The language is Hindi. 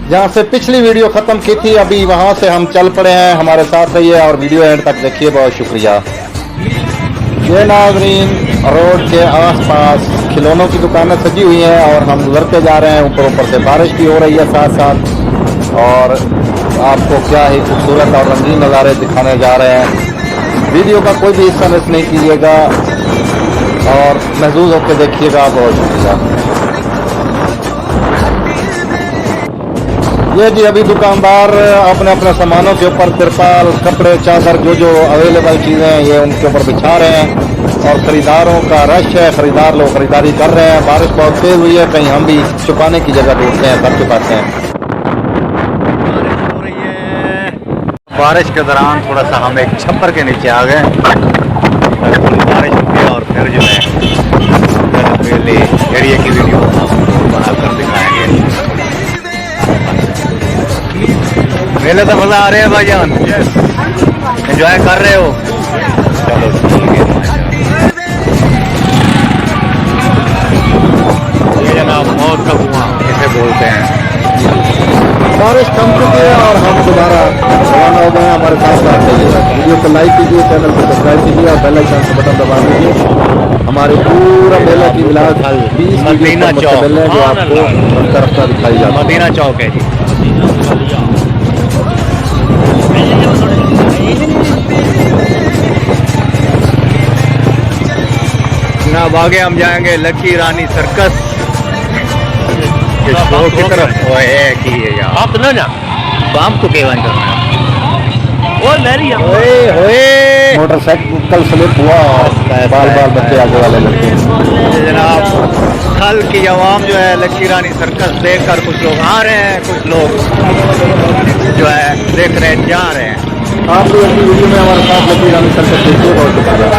जहाँ से पिछली वीडियो ख़त्म की थी, अभी वहाँ से हम चल पड़े हैं। हमारे साथ रहिए और वीडियो एंड तक देखिए। बहुत शुक्रिया। ये नाज़रीन, रोड के आसपास खिलौनों की दुकानें सजी हुई हैं और हम गुजरते जा रहे हैं। ऊपर से बारिश भी हो रही है साथ साथ, और आपको क्या ही खूबसूरत और रंगीन नज़ारे दिखाने जा रहे हैं। वीडियो का कोई भी हिस्सा मिस नहीं कीजिएगा और महसूस होकर देखिएगा। बहुत शुक्रिया। ये जी अभी दुकानदार अपने अपने सामानों के ऊपर तिरपाल, कपड़े, चादर, जो अवेलेबल चीज़ें हैं ये उनके ऊपर बिछा रहे हैं और ख़रीदारों का रश है। ख़रीदार लोग ख़रीदारी कर रहे हैं। बारिश बहुत तेज़ हुई है, कहीं हम भी छुपाने की जगह ढूंढते हैं, सबके पास हैं। बारिश के दौरान थोड़ा सा हम एक छप्पर के नीचे आ गए। बारिश होती है और फिर जो है एरिया की वीडियो बनाकर दिखाएंगे। मेले तो मजा आ रहे हैं भाईजान, एंजॉय कर रहे हो? चलो ये जनाब मौत का कुआं इसे बोलते हैं। बारिश थम चुकी है और हम दोबारा रवाना हो गए हैं। हमारे साथ साथ रहिएगा। वीडियो को लाइक कीजिए, चैनल को सब्सक्राइब कीजिए और बेल आइकन का बटन दबा दीजिए। हमारे पूरा मेला की विलास 20 मदीना चौक है जो आपको रफ्ता रफ्ता दिखाई जाती है। मदीना चौक है जी। जनाब आगे हम जाएंगे लकी रानी सर्कस की तरफ। आप तो ना बाम तो केवन करना वो मेरी मोटरसाइकिल स्लिप हुआ और बाल बाल बच्चे आगे वाले लड़के। जनाब कल की आवाम जो है लकी रानी सर्कस देखकर कुछ लोग आ रहे हैं, कुछ लोग जो है देख रहे हैं, जा रहे हैं। आप भी अपनी वीडियो में हमारे साथ लकी रानी सर्कस देखिए। बहुत शुक्रिया।